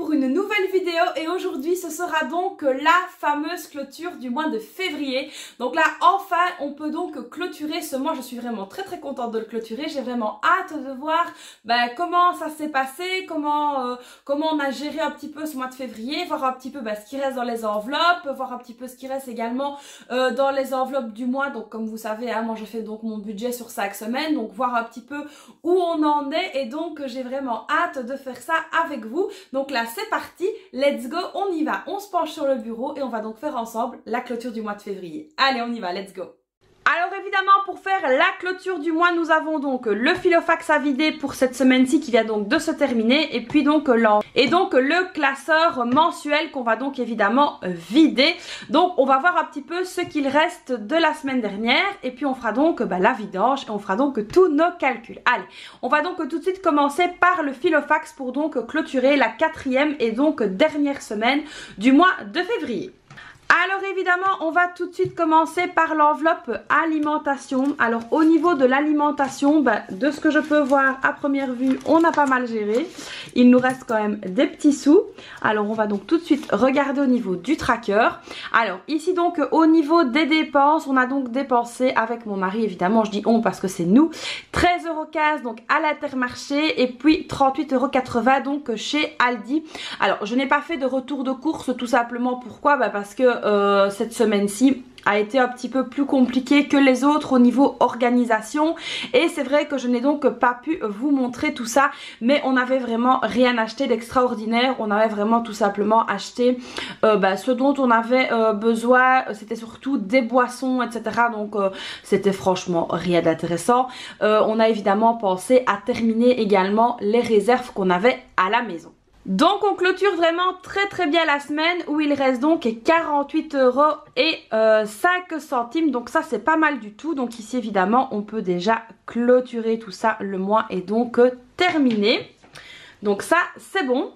pour une nouvelle vidéo et aujourd'hui ce sera donc la fameuse clôture du mois de février. Donc là enfin on peut donc clôturer ce mois, je suis vraiment très contente de le clôturer, j'ai vraiment hâte de voir comment ça s'est passé, comment on a géré un petit peu ce mois de février, voir un petit peu ce qui reste dans les enveloppes, voir un petit peu ce qui reste également dans les enveloppes du mois. Donc comme vous savez, moi je fais donc mon budget sur 5 semaines, donc voir un petit peu où on en est et donc j'ai vraiment hâte de faire ça avec vous. Donc là c'est parti, let's go, on y va, on se penche sur le bureau et on va donc faire ensemble la clôture du mois de février. Allez on y va, let's go. Alors évidemment pour faire la clôture du mois nous avons donc le Filofax à vider pour cette semaine-ci qui vient donc de se terminer et puis donc le classeur mensuel qu'on va donc évidemment vider. Donc on va voir un petit peu ce qu'il reste de la semaine dernière et puis on fera donc la vidange et on fera donc tous nos calculs. Allez, on va donc tout de suite commencer par le Filofax pour donc clôturer la 4e et donc dernière semaine du mois de février. Alors évidemment on va tout de suite commencer par l'enveloppe alimentation. Alors au niveau de l'alimentation, de ce que je peux voir à première vue, on a pas mal géré. Il nous reste quand même des petits sous. Alors on va donc tout de suite regarder au niveau du tracker. Alors ici donc au niveau des dépenses, on a donc dépensé avec mon mari, évidemment je dis on parce que c'est nous, 13,15 € donc à l'Intermarché et puis 38,80 € donc chez Aldi. Alors je n'ai pas fait de retour de course tout simplement, pourquoi parce que cette semaine-ci a été un petit peu plus compliquée que les autres au niveau organisation et c'est vrai que je n'ai donc pas pu vous montrer tout ça, mais on n'avait vraiment rien acheté d'extraordinaire. On avait vraiment tout simplement acheté ce dont on avait besoin, c'était surtout des boissons etc, donc c'était franchement rien d'intéressant. On a évidemment pensé à terminer également les réserves qu'on avait à la maison. Donc on clôture vraiment très bien la semaine où il reste donc 48,05 €, donc ça c'est pas mal du tout. Donc ici évidemment on peut déjà clôturer tout ça, le mois est donc terminé. Donc ça c'est bon.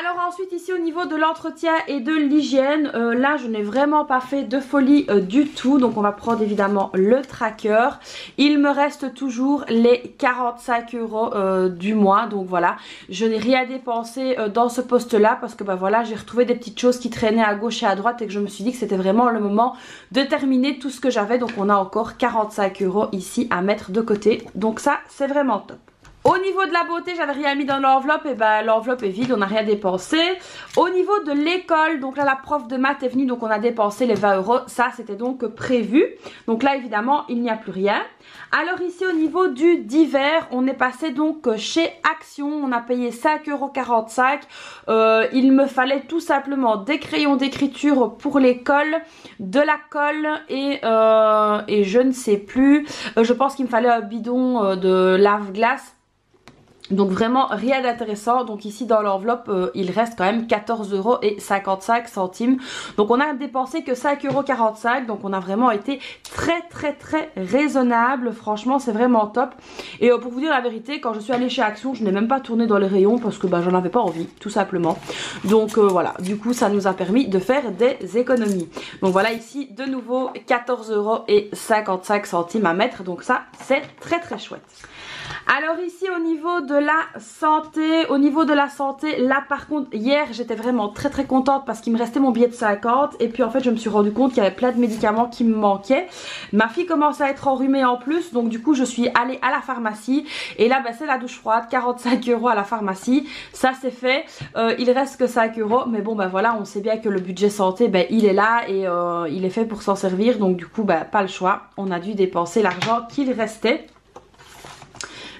Alors ensuite ici au niveau de l'entretien et de l'hygiène, là je n'ai vraiment pas fait de folie du tout. Donc on va prendre évidemment le tracker. Il me reste toujours les 45 € du mois. Donc voilà, je n'ai rien dépensé dans ce poste là parce que voilà, j'ai retrouvé des petites choses qui traînaient à gauche et à droite et que je me suis dit que c'était vraiment le moment de terminer tout ce que j'avais. Donc on a encore 45 € ici à mettre de côté. Donc ça c'est vraiment top. Au niveau de la beauté, j'avais rien mis dans l'enveloppe et l'enveloppe est vide, on n'a rien dépensé. Au niveau de l'école, donc là la prof de maths est venue, donc on a dépensé les 20 €, ça c'était donc prévu. Donc là évidemment il n'y a plus rien. Alors ici au niveau du divers, on est passé donc chez Action, on a payé 5,45 €. Il me fallait tout simplement des crayons d'écriture pour l'école, de la colle et je ne sais plus, je pense qu'il me fallait un bidon de lave-glace. Donc vraiment rien d'intéressant. Donc ici dans l'enveloppe il reste quand même 14,55 €. Donc on a dépensé que 5,45 €. Donc on a vraiment été très raisonnable. Franchement c'est vraiment top. Et pour vous dire la vérité, quand je suis allée chez Action, je n'ai même pas tourné dans les rayons parce que j'en avais pas envie tout simplement. Donc voilà, du coup ça nous a permis de faire des économies. Donc voilà ici de nouveau 14,55 € à mettre. Donc ça c'est très chouette. Alors ici au niveau de la santé, là par contre hier j'étais vraiment très contente parce qu'il me restait mon billet de 50 et puis en fait je me suis rendu compte qu'il y avait plein de médicaments qui me manquaient. Ma fille commençait à être enrhumée en plus, donc du coup je suis allée à la pharmacie et là c'est la douche froide, 45 € à la pharmacie, ça c'est fait. Il reste que 5 €, mais bon voilà, on sait bien que le budget santé il est là et il est fait pour s'en servir, donc du coup pas le choix, on a dû dépenser l'argent qu'il restait.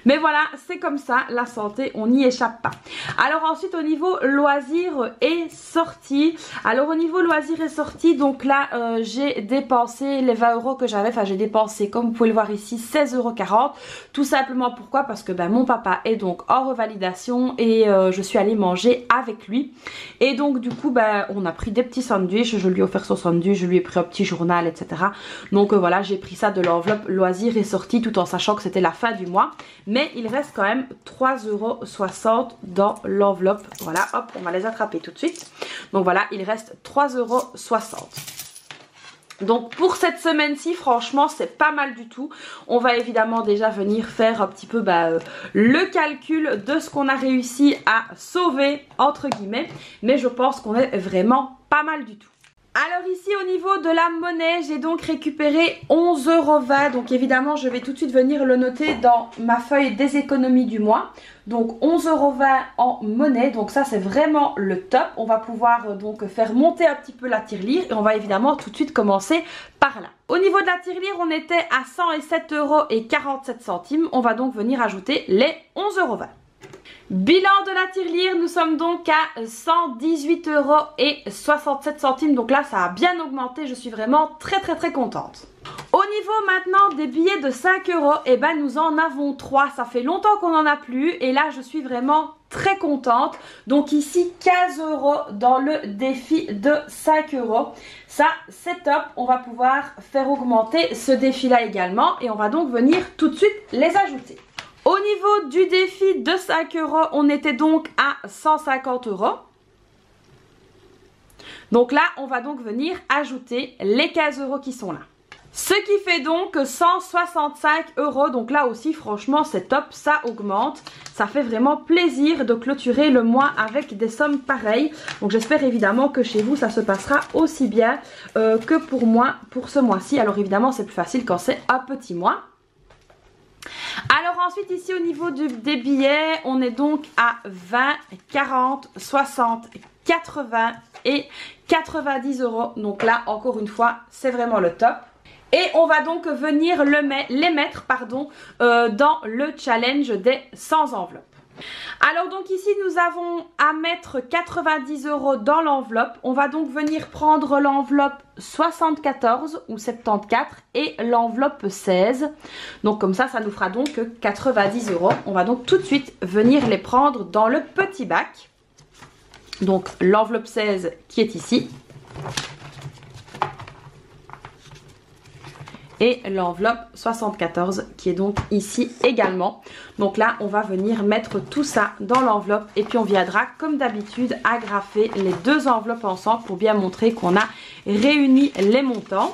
Mais voilà, c'est comme ça, la santé, on n'y échappe pas. Alors ensuite au niveau loisirs et sorties. Alors au niveau loisirs et sorties, donc là j'ai dépensé les 20 € que j'avais. Enfin j'ai dépensé, comme vous pouvez le voir ici, 16,40 €. Tout simplement pourquoi? Parce que mon papa est donc en revalidation et je suis allée manger avec lui. Et donc du coup on a pris des petits sandwichs, je lui ai offert son sandwich, je lui ai pris un petit journal etc. Donc voilà, j'ai pris ça de l'enveloppe loisirs et sorties tout en sachant que c'était la fin du mois. Mais il reste quand même 3,60 € dans l'enveloppe. Voilà, hop, on va les attraper tout de suite. Donc voilà, il reste 3,60 €. Donc pour cette semaine-ci, franchement, c'est pas mal du tout. On va évidemment déjà venir faire un petit peu le calcul de ce qu'on a réussi à sauver, entre guillemets. Mais je pense qu'on est vraiment pas mal du tout. Alors ici au niveau de la monnaie, j'ai donc récupéré 11,20 €. Donc évidemment je vais tout de suite venir le noter dans ma feuille des économies du mois. Donc 11,20 € en monnaie, donc ça c'est vraiment le top. On va pouvoir donc faire monter un petit peu la tirelire et on va évidemment tout de suite commencer par là. Au niveau de la tirelire, on était à 107,47 €. On va donc venir ajouter les 11,20 €. Bilan de la tirelire, nous sommes donc à 118,67 €. Donc là, ça a bien augmenté. Je suis vraiment très contente. Au niveau maintenant des billets de 5 €, eh ben nous en avons 3. Ça fait longtemps qu'on n'en a plus. Et là, je suis vraiment très contente. Donc ici, 15 € dans le défi de 5 €. Ça, c'est top. On va pouvoir faire augmenter ce défi-là également. Et on va donc venir tout de suite les ajouter. Au niveau du défi de 5 €, on était donc à 150 €. Donc là, on va donc venir ajouter les 15 € qui sont là. Ce qui fait donc 165 €. Donc là aussi, franchement, c'est top. Ça augmente. Ça fait vraiment plaisir de clôturer le mois avec des sommes pareilles. Donc j'espère évidemment que chez vous, ça se passera aussi bien que pour moi pour ce mois-ci. Alors évidemment, c'est plus facile quand c'est un petit mois. Alors ensuite ici au niveau des billets, on est donc à 20, 40, 60, 80 et 90 €. Donc là encore une fois c'est vraiment le top. Et on va donc venir les mettre dans le challenge des 100 enveloppes. Alors donc ici nous avons à mettre 90 € dans l'enveloppe. On va donc venir prendre l'enveloppe 74 ou 74 et l'enveloppe 16. Donc comme ça, ça nous fera donc 90 €. On va donc tout de suite venir les prendre dans le petit bac. Donc l'enveloppe 16 qui est ici. Et l'enveloppe 74 qui est donc ici également. Donc là, on va venir mettre tout ça dans l'enveloppe et puis on viendra comme d'habitude agrafer les deux enveloppes ensemble pour bien montrer qu'on a réuni les montants.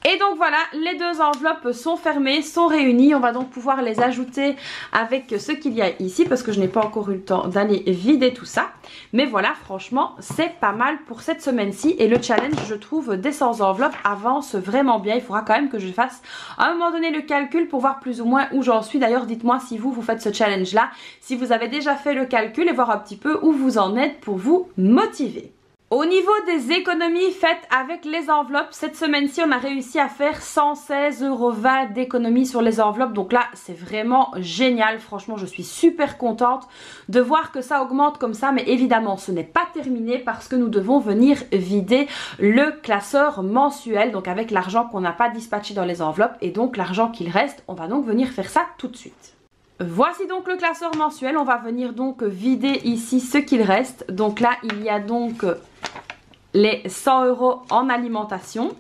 Et donc voilà, les deux enveloppes sont fermées, sont réunies. On va donc pouvoir les ajouter avec ce qu'il y a ici parce que je n'ai pas encore eu le temps d'aller vider tout ça. Mais voilà, franchement, c'est pas mal pour cette semaine-ci. Et le challenge, je trouve, des 100 enveloppes avance vraiment bien. Il faudra quand même que je fasse à un moment donné le calcul pour voir plus ou moins où j'en suis. D'ailleurs, dites-moi si vous faites ce challenge-là, si vous avez déjà fait le calcul et voir un petit peu où vous en êtes pour vous motiver. Au niveau des économies faites avec les enveloppes, cette semaine-ci, on a réussi à faire 116,20 € d'économies sur les enveloppes. Donc là, c'est vraiment génial. Franchement, je suis super contente de voir que ça augmente comme ça. Mais évidemment, ce n'est pas terminé parce que nous devons venir vider le classeur mensuel. Donc avec l'argent qu'on n'a pas dispatché dans les enveloppes et donc l'argent qu'il reste, on va donc venir faire ça tout de suite. Voici donc le classeur mensuel. On va venir donc vider ici ce qu'il reste. Donc là, il y a donc les 100 € en alimentation.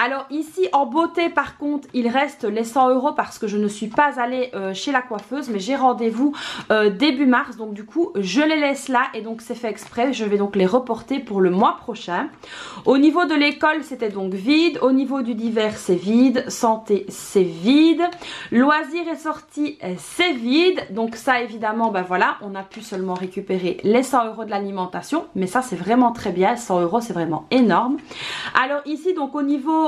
Alors ici en beauté par contre il reste les 100 € parce que je ne suis pas allée chez la coiffeuse, mais j'ai rendez-vous début mars, donc du coup je les laisse là et donc c'est fait exprès. Je vais donc les reporter pour le mois prochain. Au niveau de l'école c'était donc vide, au niveau du divers c'est vide, santé c'est vide, loisirs et sorties c'est vide. Donc ça évidemment voilà, on a pu seulement récupérer les 100 € de l'alimentation, mais ça c'est vraiment très bien. 100 € c'est vraiment énorme. Alors ici donc au niveau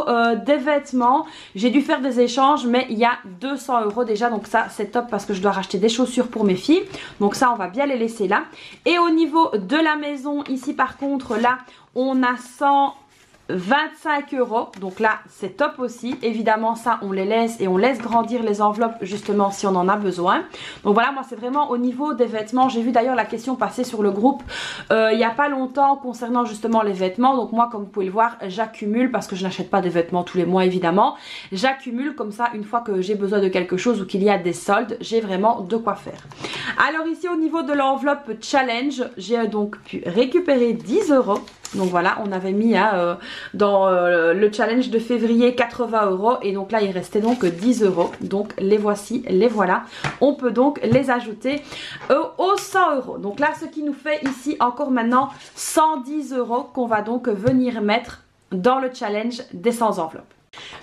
des vêtements, j'ai dû faire des échanges, mais il y a 200 € déjà, donc ça c'est top parce que je dois racheter des chaussures pour mes filles, donc ça on va bien les laisser là. Et au niveau de la maison ici par contre là on a 125 €, donc là c'est top aussi. Évidemment ça on les laisse et on laisse grandir les enveloppes justement si on en a besoin. Donc voilà, moi c'est vraiment au niveau des vêtements. J'ai vu d'ailleurs la question passer sur le groupe il n'y a pas longtemps concernant justement les vêtements. Donc moi comme vous pouvez le voir, j'accumule parce que je n'achète pas des vêtements tous les mois évidemment. J'accumule comme ça, une fois que j'ai besoin de quelque chose ou qu'il y a des soldes, j'ai vraiment de quoi faire. Alors ici au niveau de l'enveloppe challenge, j'ai donc pu récupérer 10 €. Donc voilà, on avait mis dans le challenge de février 80 € et donc là il restait donc 10 €. Donc les voici, les voilà. On peut donc les ajouter aux 100 €. Donc là ce qui nous fait ici encore maintenant 110 € qu'on va donc venir mettre dans le challenge des 100 enveloppes.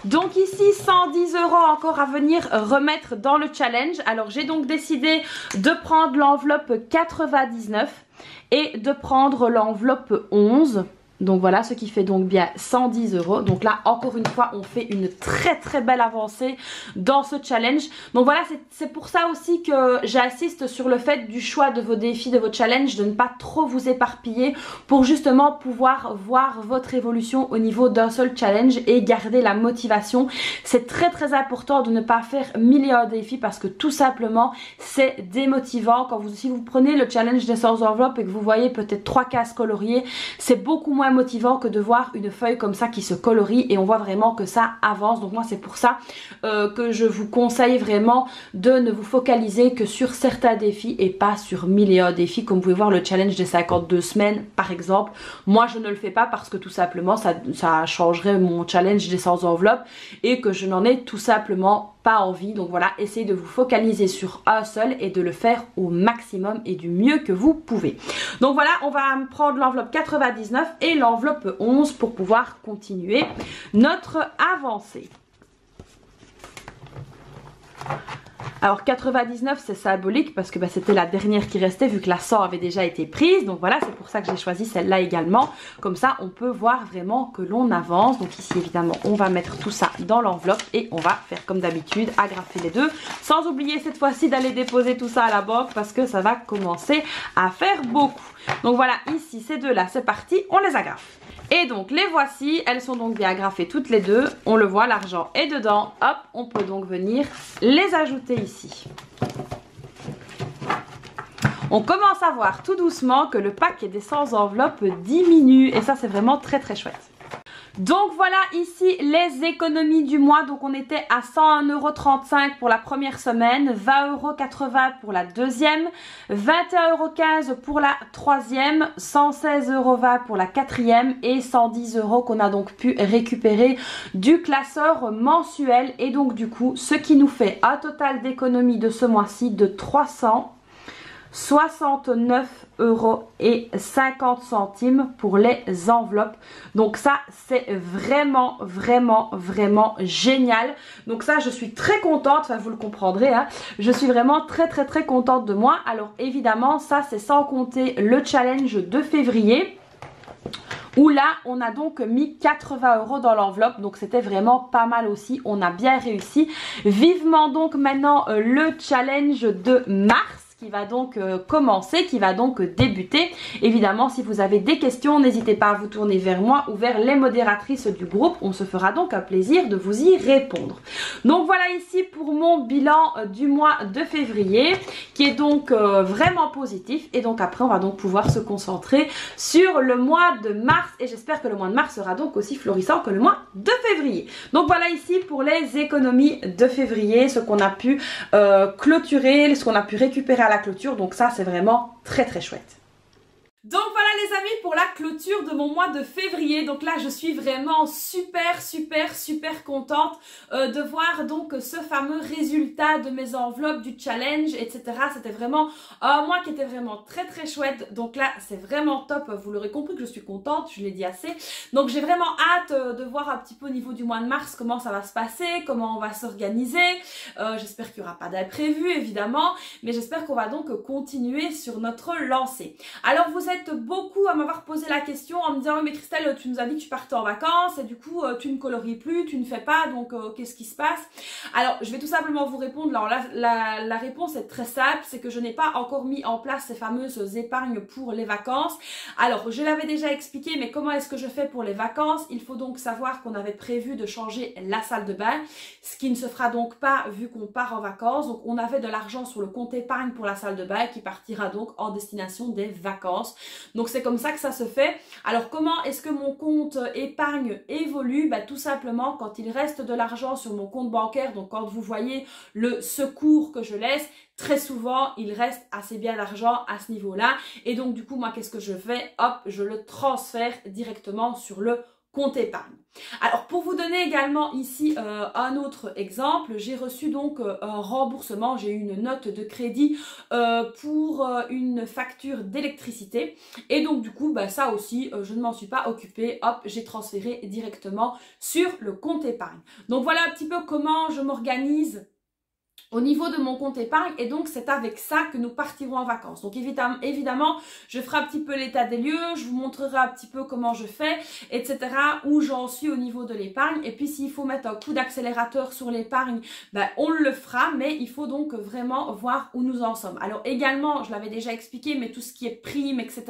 Donc ici 110 € encore à venir remettre dans le challenge. Alors j'ai donc décidé de prendre l'enveloppe 99 et de prendre l'enveloppe 11. Donc voilà, ce qui fait donc bien 110 €. Donc là, encore une fois, on fait une très belle avancée dans ce challenge. Donc voilà, c'est pour ça aussi que j'insiste sur le fait du choix de vos défis, de vos challenges, de ne pas trop vous éparpiller pour justement pouvoir voir votre évolution au niveau d'un seul challenge et garder la motivation. C'est très important de ne pas faire milliards de défis parce que tout simplement, c'est démotivant. Si vous prenez le challenge des 100 enveloppes et que vous voyez peut-être 3 cases coloriées, c'est beaucoup moins motivant que de voir une feuille comme ça qui se colorie et on voit vraiment que ça avance. Donc moi c'est pour ça que je vous conseille vraiment de ne vous focaliser que sur certains défis et pas sur milliards de défis, comme vous pouvez voir le challenge des 52 semaines par exemple. Moi je ne le fais pas parce que tout simplement ça changerait mon challenge des 100 enveloppes et que je n'en ai tout simplement pas envie. Donc voilà, essayez de vous focaliser sur un seul et de le faire au maximum et du mieux que vous pouvez. Donc voilà, on va prendre l'enveloppe 99 et l'enveloppe 11 pour pouvoir continuer notre avancée. Alors 99 c'est symbolique parce que c'était la dernière qui restait vu que la 100 avait déjà été prise. Donc voilà, c'est pour ça que j'ai choisi celle-là également. Comme ça on peut voir vraiment que l'on avance. Donc ici évidemment on va mettre tout ça dans l'enveloppe et on va faire comme d'habitude, agrafer les deux. Sans oublier cette fois-ci d'aller déposer tout ça à la banque parce que ça va commencer à faire beaucoup. Donc voilà, ici ces deux-là c'est parti, on les agrafe. Et donc les voici, elles sont donc bien agrafées toutes les deux. On le voit, l'argent est dedans. Hop, on peut donc venir les ajouter ici. On commence à voir tout doucement que le pack des 100 enveloppes diminue. Et ça c'est vraiment très chouette. Donc voilà ici les économies du mois. Donc on était à 101,35 € pour la première semaine, 20,80 € pour la deuxième, 21,15 € pour la troisième, 116,20 € pour la quatrième et 110 € qu'on a donc pu récupérer du classeur mensuel. Et donc du coup ce qui nous fait un total d'économie de ce mois-ci de 369,50 € pour les enveloppes. Donc ça c'est vraiment génial. Donc ça je suis très contente, enfin vous le comprendrez hein. Je suis vraiment très contente de moi. Alors évidemment ça c'est sans compter le challenge de février où là on a donc mis 80 € dans l'enveloppe, donc c'était vraiment pas mal aussi, on a bien réussi. Vivement donc maintenant le challenge de mars qui va donc commencer, qui va donc débuter. Évidemment, si vous avez des questions, n'hésitez pas à vous tourner vers moi ou vers les modératrices du groupe. On se fera donc un plaisir de vous y répondre. Donc voilà ici pour mon bilan du mois de février, qui est donc vraiment positif. Et donc après, on va donc pouvoir se concentrer sur le mois de mars. Et j'espère que le mois de mars sera donc aussi florissant que le mois de février. Donc voilà ici pour les économies de février, ce qu'on a pu clôturer, ce qu'on a pu récupérer à la clôture. Donc ça c'est vraiment très chouette. Donc voilà les amis pour la clôture de mon mois de février. Donc là je suis vraiment super contente de voir donc ce fameux résultat de mes enveloppes, du challenge, etc. C'était vraiment un mois qui était vraiment très chouette. Donc là c'est vraiment top, vous l'aurez compris que je suis contente, je l'ai dit assez. Donc j'ai vraiment hâte de voir un petit peu au niveau du mois de mars comment ça va se passer, comment on va s'organiser. J'espère qu'il n'y aura pas d'imprévu évidemment, mais j'espère qu'on va donc continuer sur notre lancée. Alors vous êtes beaucoup à m'avoir posé la question en me disant oui mais Christelle, tu nous as dit que tu partais en vacances et du coup tu ne colories plus, tu ne fais pas, donc qu'est-ce qui se passe? Alors je vais tout simplement vous répondre. Alors la réponse est très simple, c'est que je n'ai pas encore mis en place ces fameuses épargnes pour les vacances. Alors je l'avais déjà expliqué, mais comment est-ce que je fais pour les vacances? Il faut donc savoir qu'on avait prévu de changer la salle de bain, ce qui ne se fera donc pas vu qu'on part en vacances. Donc on avait de l'argent sur le compte épargne pour la salle de bain qui partira donc en destination des vacances. Donc c'est comme ça que ça se fait. Alors comment est-ce que mon compte épargne évolue? Tout simplement quand il reste de l'argent sur mon compte bancaire, donc quand vous voyez le secours que je laisse, très souvent il reste assez bien d'argent à ce niveau là. Et donc du coup moi qu'est-ce que je fais? Hop, je le transfère directement sur le compte épargne. Alors pour vous donner également ici un autre exemple, j'ai reçu donc un remboursement, j'ai eu une note de crédit pour une facture d'électricité et donc du coup bah, ça aussi je ne m'en suis pas occupée, hop j'ai transféré directement sur le compte épargne. Donc voilà un petit peu comment je m'organise au niveau de mon compte épargne et donc c'est avec ça que nous partirons en vacances. Donc évidemment, je ferai un petit peu l'état des lieux, je vous montrerai un petit peu comment je fais, etc. Où j'en suis au niveau de l'épargne. Et puis s'il faut mettre un coup d'accélérateur sur l'épargne, ben, on le fera, mais il faut donc vraiment voir où nous en sommes. Alors également, je l'avais déjà expliqué, mais tout ce qui est prime, etc.,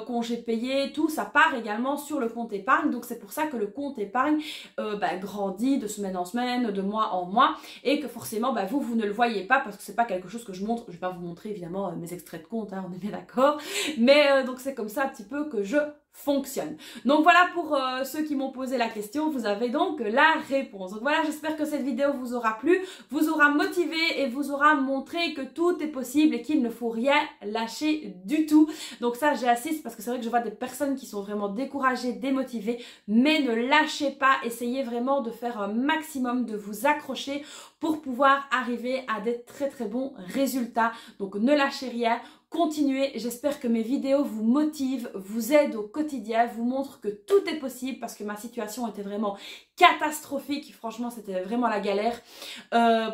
congés payés, tout ça part également sur le compte épargne. Donc c'est pour ça que le compte épargne ben, grandit de semaine en semaine, de mois en mois et que forcément bah, vous ne le voyez pas parce que c'est pas quelque chose que je montre. Je vais pas vous montrer évidemment mes extraits de compte, hein, on est bien d'accord. Mais donc c'est comme ça un petit peu que je fonctionne. Donc voilà pour ceux qui m'ont posé la question, vous avez donc la réponse. Donc voilà, j'espère que cette vidéo vous aura plu, vous aura motivé et vous aura montré que tout est possible et qu'il ne faut rien lâcher du tout. Donc ça j'insiste parce que c'est vrai que je vois des personnes qui sont vraiment découragées, démotivées, mais ne lâchez pas, essayez vraiment de faire un maximum, de vous accrocher pour pouvoir arriver à des très très bons résultats. Donc ne lâchez rien. Continuez, j'espère que mes vidéos vous motivent, vous aident au quotidien, vous montrent que tout est possible parce que ma situation était vraiment catastrophique, franchement c'était vraiment la galère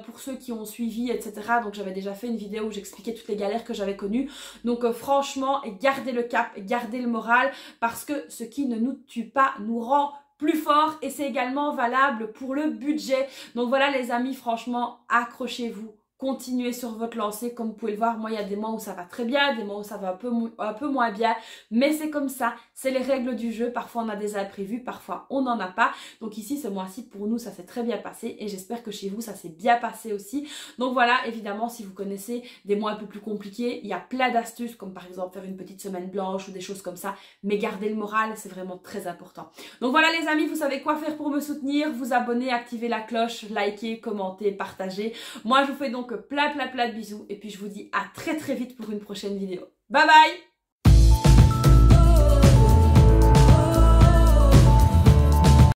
pour ceux qui ont suivi, etc. Donc j'avais déjà fait une vidéo où j'expliquais toutes les galères que j'avais connues. Donc franchement, gardez le cap, gardez le moral parce que ce qui ne nous tue pas nous rend plus fort et c'est également valable pour le budget. Donc voilà les amis, franchement, accrochez-vous. Continuez sur votre lancée, comme vous pouvez le voir, moi il y a des mois où ça va très bien, des mois où ça va un peu moins bien, mais c'est comme ça, c'est les règles du jeu, parfois on a des imprévus, parfois on n'en a pas, donc ici ce mois-ci pour nous ça s'est très bien passé et j'espère que chez vous ça s'est bien passé aussi. Donc voilà, évidemment si vous connaissez des mois un peu plus compliqués, il y a plein d'astuces comme par exemple faire une petite semaine blanche ou des choses comme ça, mais garder le moral c'est vraiment très important. Donc voilà les amis, vous savez quoi faire pour me soutenir, vous abonner, activer la cloche, liker, commenter, partager. Moi je vous fais donc plein de bisous et puis je vous dis à très vite pour une prochaine vidéo. Bye bye!